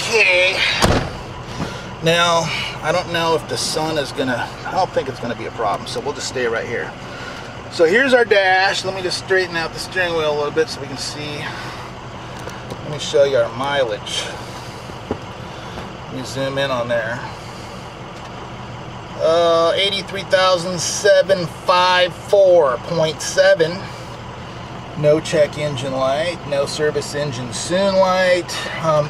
Okay. Now, I don't know if the sun is gonna, I don't think it's gonna be a problem, so we'll just stay right here. So here's our dash. Let me just straighten out the steering wheel a little bit so we can see. Let me show you our mileage. Let me zoom in on there. 83,754.7. No check engine light, no service engine soon light.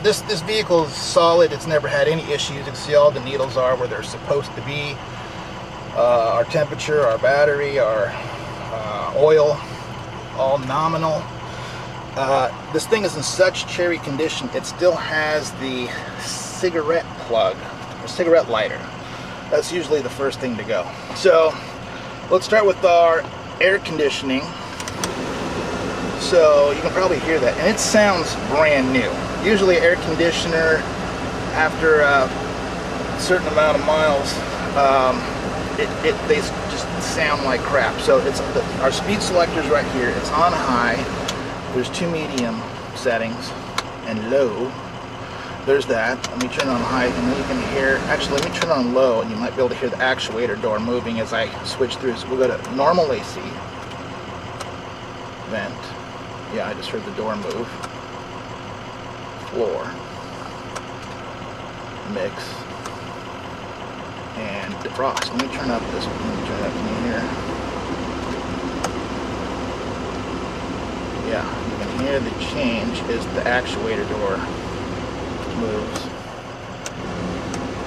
This vehicle is solid. It's never had any issues. You can see all the needles are where they're supposed to be. Our temperature, our battery, our oil, all nominal. This thing is in such cherry condition, it still has the cigarette plug, or cigarette lighter. That's usually the first thing to go. So let's start with our air conditioning. So you can probably hear that, and it sounds brand new. Usually air conditioner, after a certain amount of miles, they just sound like crap. So it's our speed selector's right here. It's on high. There's two medium settings and low. There's that. Let me turn on high, and then you can hear. Actually, let me turn on low, and you might be able to hear the actuator door moving as I switch through. So we'll go to normal AC, vent. Yeah, I just heard the door move. Floor. Mix. And defrost. Let me turn up this. Let me turn up in here. Yeah, you can hear the change as the actuator door moves.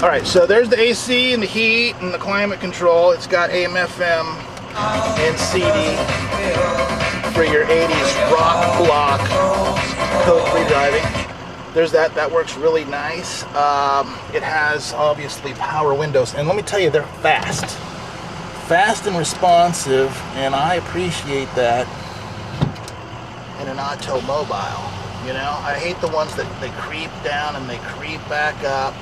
Alright, so there's the AC and the heat and the climate control. It's got AM, FM, and CD. For your 80s rock block code-free driving. There's that. That works really nice. It has obviously power windows, and let me tell you, they're fast and responsive, and I appreciate that in an automobile. You know, I hate the ones that they creep down and they creep back up.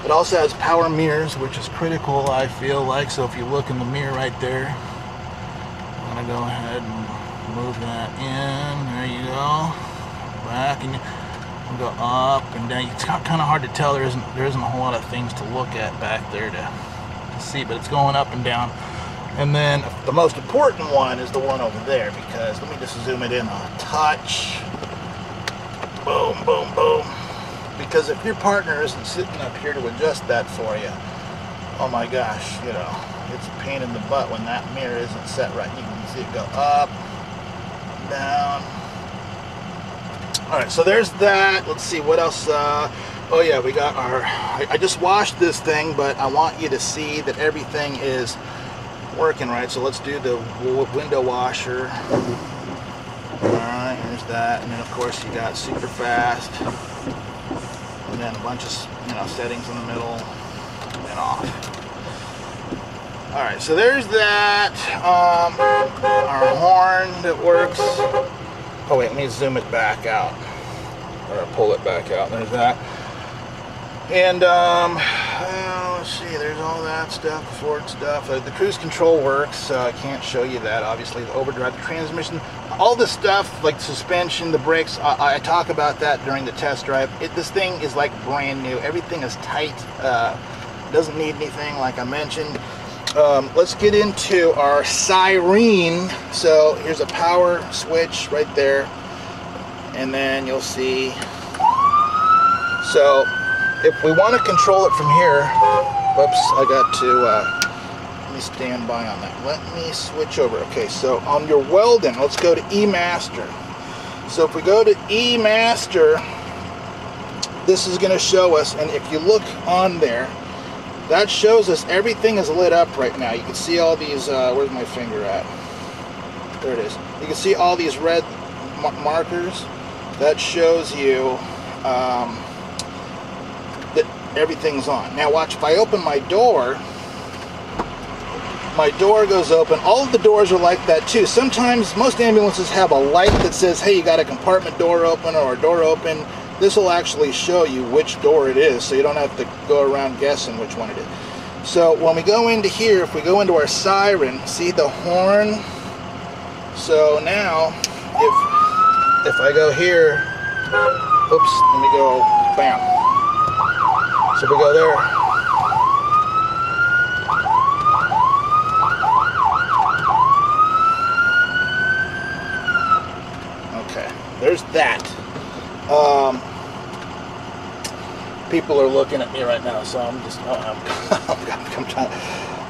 It also has power mirrors, which is critical, I feel like. So if you look in the mirror right there, I'm gonna go ahead and move that in. There you go. Back, and you go up and down. It's kind of hard to tell. There isn't a whole lot of things to look at back there to see, but it's going up and down. And then the most important one is the one over there, because let me just zoom it in a touch. Boom, boom, boom. Because if your partner isn't sitting up here to adjust that for you, oh my gosh, you know, it's a pain in the butt when that mirror isn't set right. You can see it go up, down. Alright, so there's that. Let's see what else. Oh yeah, we got our, I just washed this thing, but I want you to see that everything is working right. So let's do the window washer. Alright, here's that. And then of course you got super fast, and then a bunch of, you know, settings in the middle, and off. Alright, so there's that. Our horn that works. Oh wait, let me zoom it back out. Or pull it back out. There's that. And, let's see, there's all that stuff, the Ford stuff. The cruise control works. I can't show you that, obviously. The overdrive, the transmission, all this stuff, like suspension, the brakes, I talk about that during the test drive. This thing is like brand new. Everything is tight. Doesn't need anything, like I mentioned. Let's get into our siren. So here's a power switch right there, and then you'll see. So if we want to control it from here, whoops, I got to let me stand by on that. Let me switch over. Okay, so on your Weldon, let's go to eMaster. So if we go to eMaster, this is going to show us, and if you look on there, that shows us everything is lit up right now. You can see all these, where's my finger at? There it is. You can see all these red markers. That shows you that everything's on. Now watch, if I open my door goes open. All of the doors are like that too. Sometimes, most ambulances have a light that says, hey, you got a compartment door open or a door open. this will actually show you which door it is, so you don't have to go around guessing which one it is. So when we go into here, if we go into our siren, see the horn? So now, if I go here, oops, let me go, bam. So we go there. Okay, there's that. People are looking at me right now, so I'm just,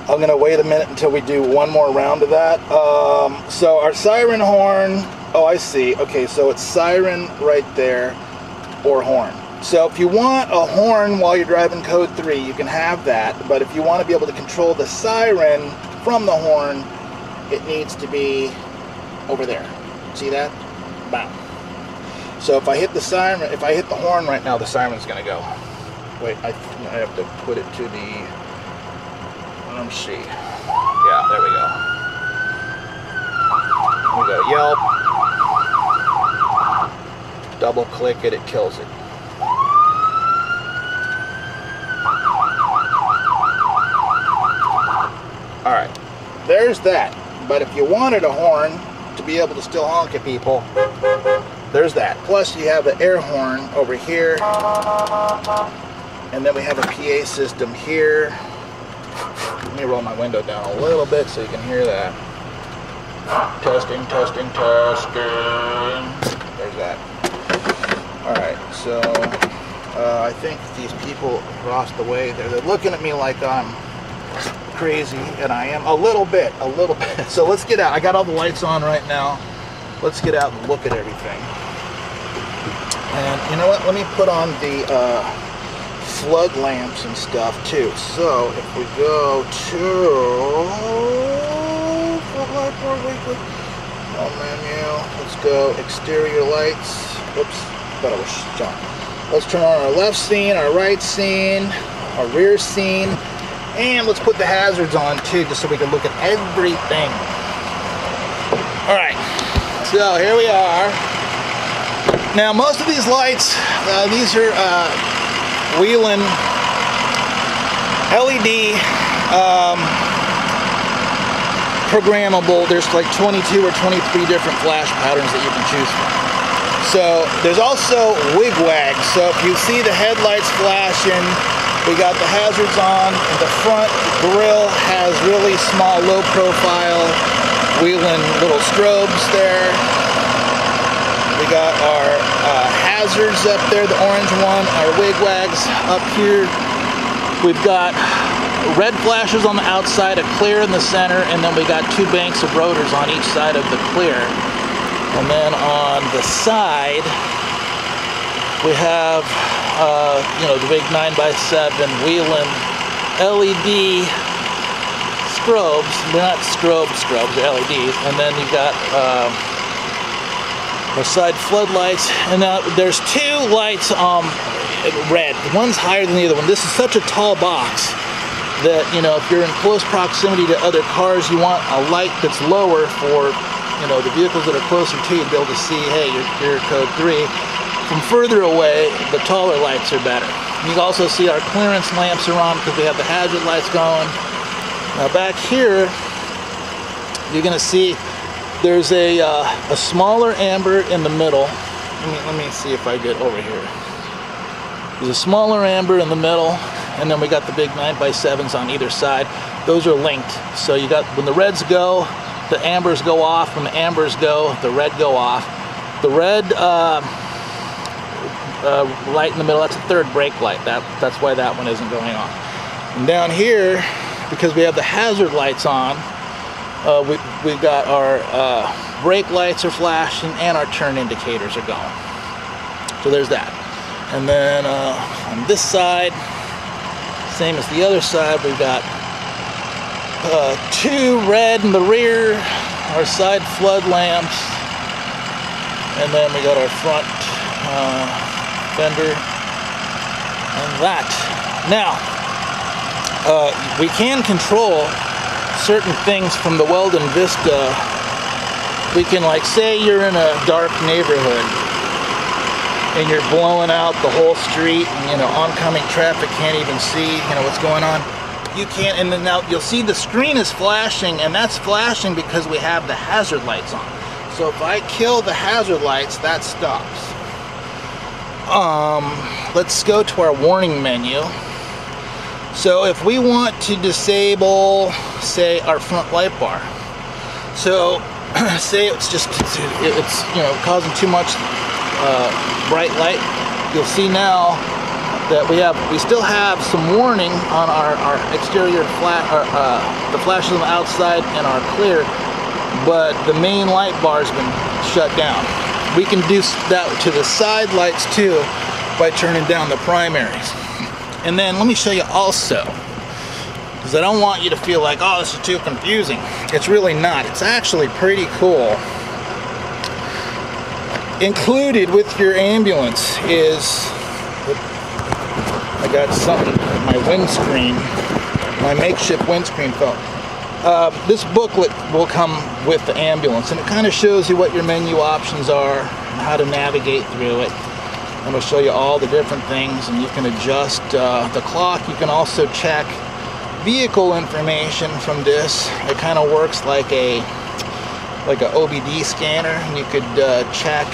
I'm gonna wait a minute until we do one more round of that. So our siren horn, oh, I see. Okay, so it's siren right there, or horn. So if you want a horn while you're driving code 3, you can have that, but if you want to be able to control the siren from the horn, it needs to be over there. See that? Bam. So if I hit the siren, if I hit the horn right now, the siren's gonna go. Wait, I have to put it to the, let me see. Yeah, there we go. We go yelp. Double click it, it kills it. Alright, there's that. But if you wanted a horn to be able to still honk at people, there's that. Plus you have the air horn over here. And then we have a PA system here. Let me roll my window down a little bit so you can hear that. Testing, testing, testing. There's that. Alright, so I think these people across the way, they're looking at me like I'm crazy, and I am a little bit. So let's get out. I got all the lights on right now. Let's get out and look at everything. And you know what? Let me put on the flood lamps and stuff too. So if we go to menu, let's go exterior lights. Oops, thought I was shot. Let's turn on our left scene, our right scene, our rear scene, and let's put the hazards on too, just so we can look at everything. All right, so here we are. Now most of these lights, these are Whelen LED programmable. There's like 22 or 23 different flash patterns that you can choose from. So there's also wig-wag. So if you see the headlights flashing, we got the hazards on. The front grille has really small, low-profile Whelen little strobes there. We got our hazards up there, the orange one, our wig-wags up here. We've got red flashes on the outside, a clear in the center, and then we got 2 banks of rotors on each side of the clear. And then on the side, we have, the big 9x7 Whelen LED strobes. They're not strobes, they're LEDs. And then you've got our side floodlights. And now there's 2 lights red. One's higher than the other one. This is such a tall box that, if you're in close proximity to other cars, you want a light that's lower for the vehicles that are closer to you to be able to see, hey, you're code 3. From further away, the taller lights are better. You can also see our clearance lamps are on because we have the hazard lights going. Now back here, you're going to see there's a smaller amber in the middle. Let me see if I get over here. There's a smaller amber in the middle, and then we got the big 9x7s on either side. Those are linked. So you got, when the reds go, the ambers go off. When the ambers go, the red go off. The red light in the middle, that's a third brake light. That's why that one isn't going on. And down here, because we have the hazard lights on, we've got our brake lights are flashing and our turn indicators are going. So there's that. And then on this side, same as the other side, we've got 2 red in the rear, our side flood lamps, and then we got our front fender and that. Now, we can control certain things from the Weldon Vista. We can, like, say you're in a dark neighborhood and you're blowing out the whole street, and, you know, oncoming traffic can't even see, you know, what's going on. You can't, and then now you'll see the screen is flashing, and that's flashing because we have the hazard lights on. So if I kill the hazard lights, that stops. Let's go to our warning menu. So if we want to disable, say, our front light bar, so say it's you know, causing too much bright light, you'll see now that we still have some warning on our exterior the flashes on the outside and our clear, but the main light bar has been shut down. We can do that to the side lights too by turning down the primaries. And then let me show you also, because I don't want you to feel like, oh, this is too confusing. It's really not. It's actually pretty cool. Included with your ambulance is, I got something, my windscreen, my makeshift windscreen fell. This booklet will come with the ambulance, and it kind of shows you what your menu options are and how to navigate through it. And it'll show you all the different things, and you can adjust the clock. You can also check vehicle information from this. It kind of works like a OBD scanner, and you could check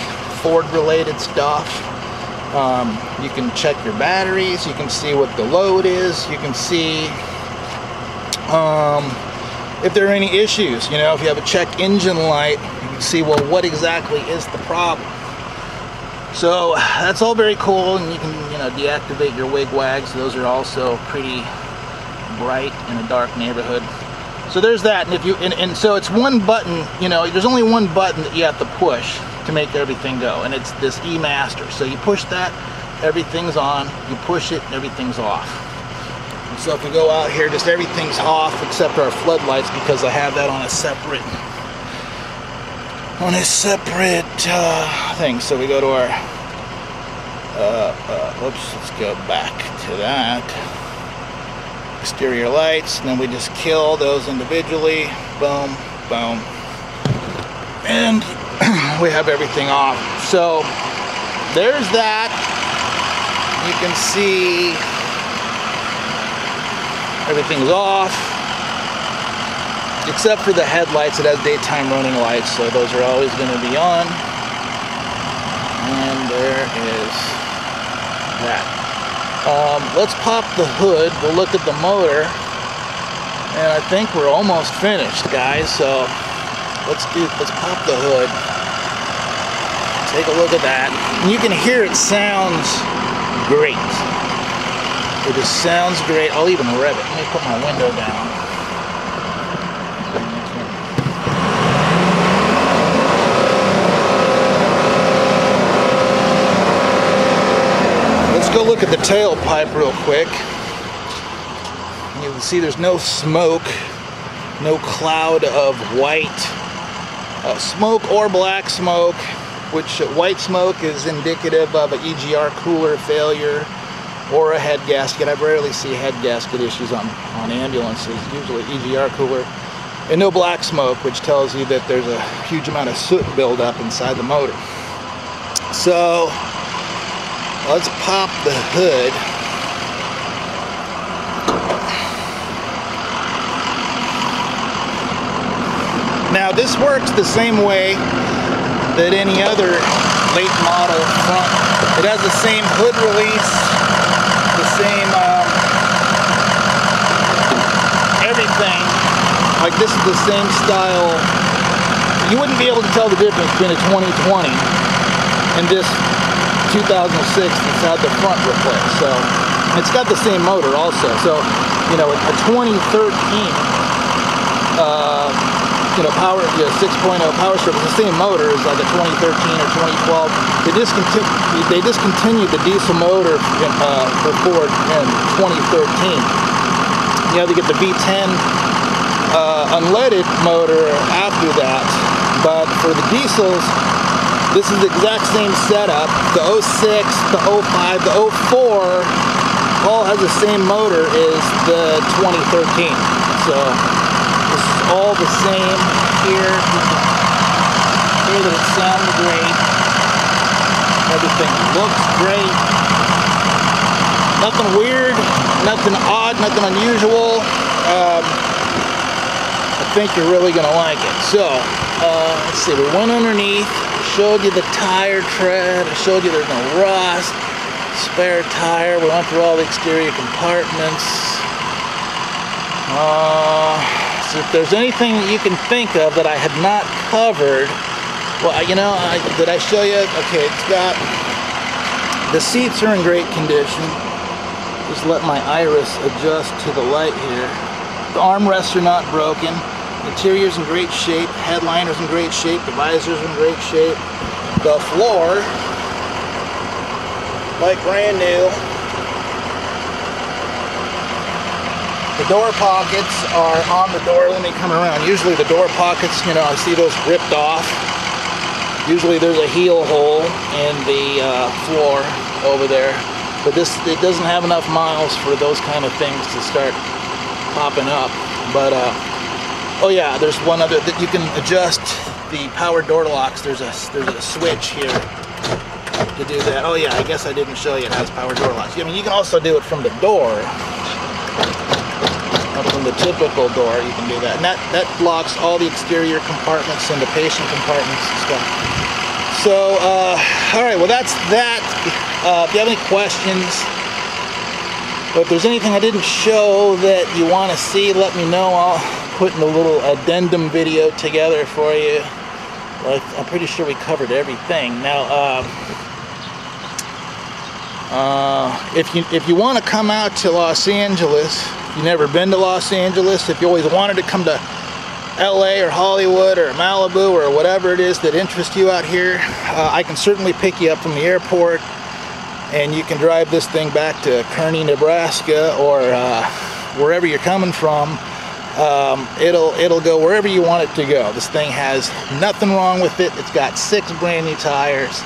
Ford related stuff. You can check your batteries, you can see what the load is, you can see if there are any issues. You know, if you have a check engine light, you can see, well, what exactly is the problem. So that's all very cool, and you can, you know, deactivate your wig wags. Those are also pretty bright in a dark neighborhood. So there's that, and if you and so it's one button. You know, there's only one button that you have to push to make everything go, and it's this E-Master. So you push that, everything's on. You push it, everything's off. And so if we go out here, just everything's off except our floodlights, because I have that on a separate thing. So we go to our let's go back to that. Exterior lights, and then we just kill those individually. Boom, boom, and we have everything off. So there's that. You can see everything's off, except for the headlights. It has daytime running lights, so those are always going to be on. And there is that. Let's pop the hood. We'll look at the motor, and I think we're almost finished, guys. So let's pop the hood. Take a look at that. And you can hear it sounds great. It just sounds great. I'll even rev it. Let me put my window down. Go look at the tailpipe real quick. You can see there's no smoke, no cloud of white smoke or black smoke, which white smoke is indicative of an EGR cooler failure or a head gasket. I rarely see head gasket issues on ambulances, usually EGR cooler. And no black smoke, which tells you that there's a huge amount of soot buildup inside the motor. So let's pop the hood. Now this works the same way that any other late model front. It has the same hood release, the same everything. Like this is the same style. You wouldn't be able to tell the difference between a 2020 and this 2006 inside the front replaced. So it's got the same motor also. So, you know, a 2013 power 6.0 power stroke is the same motor as like a 2013 or 2012. They discontinued the diesel motor for Ford in 2013. You know, they get the V10 unleaded motor after that, but for the diesels, this is the exact same setup. The 06, the 05, the 04 all has the same motor as the 2013. So this is all the same here. You can hear that it sounds great. Everything looks great. Nothing weird, nothing odd, nothing unusual. I think you're really going to like it. So, let's see, we went underneath, showed you the tire tread, I showed you there's no rust, spare tire, we went through all the exterior compartments. So if there's anything that you can think of that I had not covered, well, you know, did I show you? Okay, it's got, the seats are in great condition. Just let my iris adjust to the light here. The armrests are not broken. The interior's in great shape. Headliner's in great shape. The visor's in great shape. The floor, like brand new. The door pockets are on the door. Let me come around. Usually the door pockets, you know, I see those ripped off. Usually there's a heel hole in the floor over there. But this, it doesn't have enough miles for those kind of things to start popping up. But, oh yeah, there's one other, that you can adjust the power door locks. There's a switch here to do that. Oh yeah, I guess I didn't show you it has power door locks. I mean, you can also do it from the door. From the typical door, you can do that. And that blocks all the exterior compartments and the patient compartments and stuff. So, all right, well that's that. If you have any questions, or if there's anything I didn't show that you want to see, let me know. I'll put in a little addendum video together for you. But I'm pretty sure we covered everything. Now, if you want to come out to Los Angeles, if you've never been to Los Angeles, if you always wanted to come to LA or Hollywood or Malibu or whatever it is that interests you out here, I can certainly pick you up from the airport and you can drive this thing back to Kearney, Nebraska, or wherever you're coming from. It'll go wherever you want it to go. This thing has nothing wrong with it. It's got 6 brand new tires.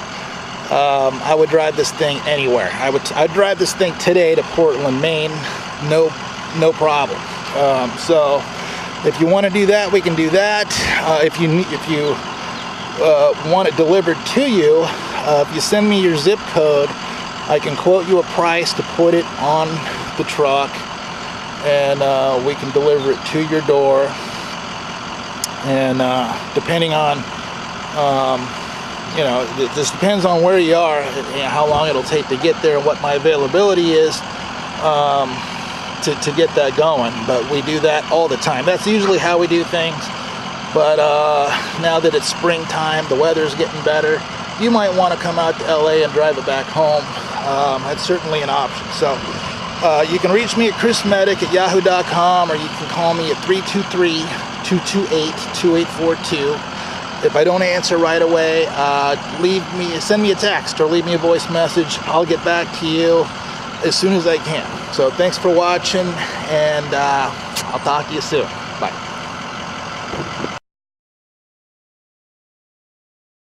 I would drive this thing anywhere. I'd drive this thing today to Portland, Maine. No problem. So if you want to do that, we can do that. If you want it delivered to you, if you send me your zip code, I can quote you a price to put it on the truck, and we can deliver it to your door. And depending on, you know, it just depends on where you are, and how long it'll take to get there, and what my availability is. To get that going, but we do that all the time. That's usually how we do things. But now that it's springtime, the weather's getting better, you might want to come out to LA and drive it back home. That's certainly an option. So you can reach me at chrismedtec@yahoo.com, or you can call me at 323-228-2842. If I don't answer right away, send me a text or leave me a voice message. I'll get back to you as soon as I can. So thanks for watching, and I'll talk to you soon. Bye.